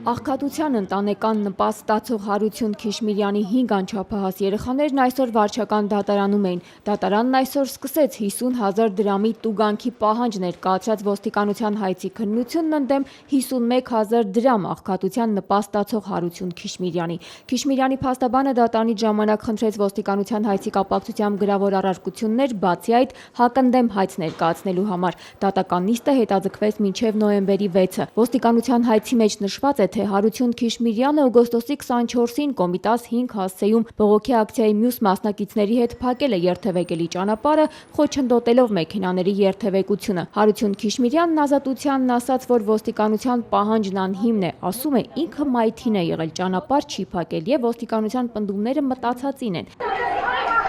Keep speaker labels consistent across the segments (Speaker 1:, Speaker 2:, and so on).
Speaker 1: Աղքատության ընտանեկան նպաստ ստացող Հարություն Քիշմիրյանի 5 անչափահաս երեխաներն այսօր վարչական դատարանում էին։ Դատարանն այսօր սկսեց 50,000 դրամի տուգանքի պահանջ ներկայացրած ոստիկանության հայցի քննությունն ընդդեմ 51,000 դրամ աղքատության նպաստ ստացող Հարություն Քիշմիրյանի։ Քիշմիրյանի փաստաբանը դատարանի ժամանակ խնդրեց ոստիկանության հայցի կապակցությամբ գրավոր առարկություններ, բացի այդ հակընդդեմ հայց ներկայացնելու համար։ Դատական նիստը հետաձգվեց մինչև նոյեմբերի 6-ը։ Ոստիկանության հայցի մեջ նշված է, թե Հարություն Քիշմիրյանը օգոստոսի 24-ին Կոմիտաս 5 հասցեում բողոքի ակցիայի մյուս մասնակիցների հետ փակել է երթևեկելի ճանապարհը, խոչընդոտելով մեքենաների երթևեկությունը։ Հարություն Քիշմիրյանն ազատությանն ասաց, որ ոստիկանության պահանջն անհիմն է, ասում է ինքը մայթին է եղել, ճանապարհ չի փակել եւ ոստիկանության պնդումները մտածածին են։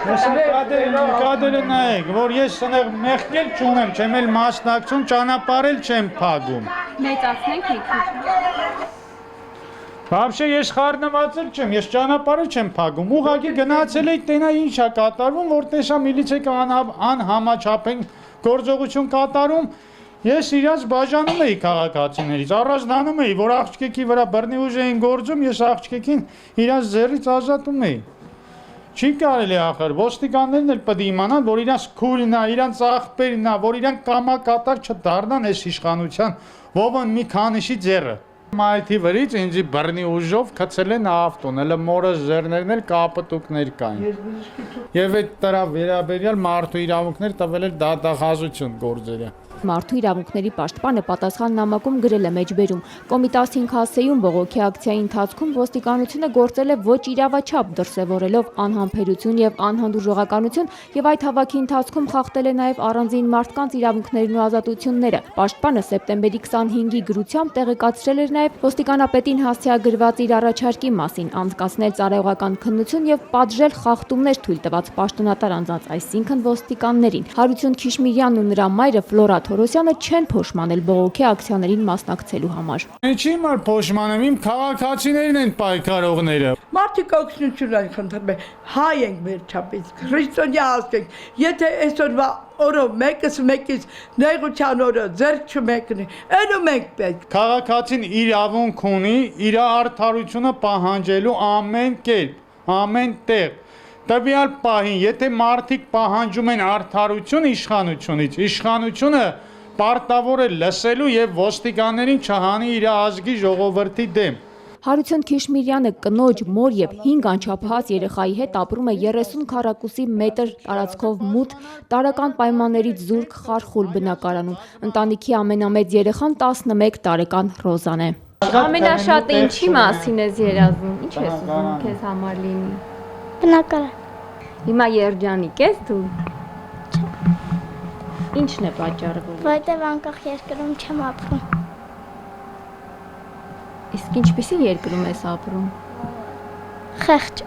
Speaker 2: Կադրը նայեք, որ ես սնեղ մեղքել չունեմ, չեմ էլ մասնակցում, ճանապարհել չեմ փակում։
Speaker 1: Մեծացնենք մի քիչ։
Speaker 2: Вообще ես խառնված չեմ, ես ճանապարհը չեմ փակում։ Ուղղակի գնացել էի տենա ինչա կատարվում, որ տեսա միլիցիան անհամաչափ գործողություն կատարում։ Ես իրաց բաժանում էի քաղաքացիներից, առանձնանում էի, որ աղջիկի վրա բռնի ուժ էին գործում, ես աղջիկին իրաց ձեռից ազատում էի։ Չի կարելի ախր, ոստիկաններն էլ պետք է իմանան, որ իրանց քույրն է, իրանց աղբերն է, որ իրանք կամակատար չդառնան այս իշխանության ովն մի քանիշի ձեռը։ Մայթի վրից ինձի բռնի ուժով գցել են ավտոն, հələ մորս ձեռներն էլ կապտուկներ կային։ Եվ այդ դրա վերաբերյալ մարդու իրավունքներ տվել էլ դատախազություն գործերը։
Speaker 1: Մարդու իրավունքների պաշտպանը պատասխան նամակում գրել է մեջբերում. Կոմիտաս 5 հասցեում բողոքի ակցիայի ընթացքում ոստիկանությունը գործել է ոչ իրավաչափ, դրսևորելով անհամբերություն եւ անհանդուրժողականություն եւ այդ հավաքի ընթացքում խախտել է նաեւ առանձին մարդկանց իրավունքներն ու ազատությունները։ Պաշտպանը սեպտեմբերի 25-ի գրությամբ տեղեկացրել էր նաեւ ոստիկանապետին հասցեագրված իր առաջարկի մասին անցկացնել ծառայողական քննություն եւ պատժել խախտումներ թույլ տված պաշտոնատար անձանց, այսինքն ոստիկաններին։ Հարություն Քիշմիրյանն ու նրա մայրը Ֆլորա Թորոսյանը չեն փոշմանել բողոքի ակցիաներին մասնակցելու համար։
Speaker 2: Ինչի՞ մար փոշմանեմ, իմ քաղաքացիներն են պայքարողները։
Speaker 3: Մարդիկ օգնություն են խնդրում, հայ ենք վերջապես, քրիստոնյա ազգ ենք։ Եթե այսօրվա օրը մեկից նեղության օրը ձեռք չմեկնի, այնու մենք պետք։
Speaker 2: Քաղաքացին իրավունք ունի իր արդարությունը պահանջելու ամեն կերպ, ամեն տեղ։ Տվյալ պահին, եթե մարդիկ պահանջում են արդարություն իշխանությունից, իշխանությունը պարտավոր է լսելու եւ ոստիկաններին չհանի իր ազգի ժողովրդի դեմ։
Speaker 1: Հարություն Քիշմիրյանը կնոջ, մոր եւ 5 անչափահաս երեխայի հետ ապրում է 30 քառակուսի մետր տարածքով մութ տարական պայմաններից զուրկ խարխուլ բնակարանում։ Ընտանիքի ամենամեծ երեխան 11 տարեկան Ռոզան է։ Ամենաշատը ինչի մասին ես երազում։ Ինչ ես ուզում քեզ համար լինի։
Speaker 4: Բնակարան։
Speaker 1: Հիմա երջանիկ ես դու։ Ինչն է պատճառը, որ
Speaker 4: Որտեւ անկախ երկրում չեմ ապրում։
Speaker 1: Իսկ ինչպիսի երկրում ես ապրում։
Speaker 4: Խեղճ։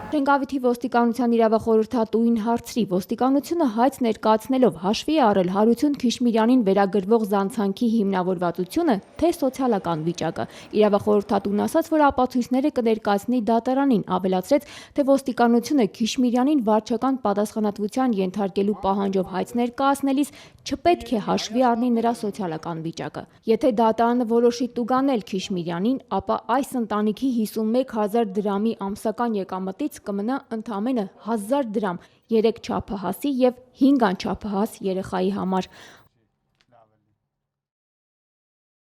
Speaker 1: Շենգավիթի ոստիկանության իրավախորհրդատուին հարցրի, ոստիկանությունը հայց ներկայացնելով հաշվի է առել Հարություն Քիշմիրյանին վերագրվող զանցանքի հիմնավորվածությունը, թե սոցիալական վիճակը։ Իրավախորհրդատուն ասաց, որ ապացույցները կներկայացնի դատարանին, ավելացրեց, թե ոստիկանությունը Քիշմիրյանին վարչական պատասխանատվության ենթարկելու պահանջով հայց ներկայացնելիս չպետք է հաշվի առնի նրա սոցիալական վիճակը։ Եթե դատարանը որոշի տուգանել Քիշմիրյանին, ապա այս ընտանիքի 51,000 դրամի ամսական եկամտից կմնա ընդամենը 1,000 դրամ 3 չափահասի եւ 5 անչափահաս երեխայի համար։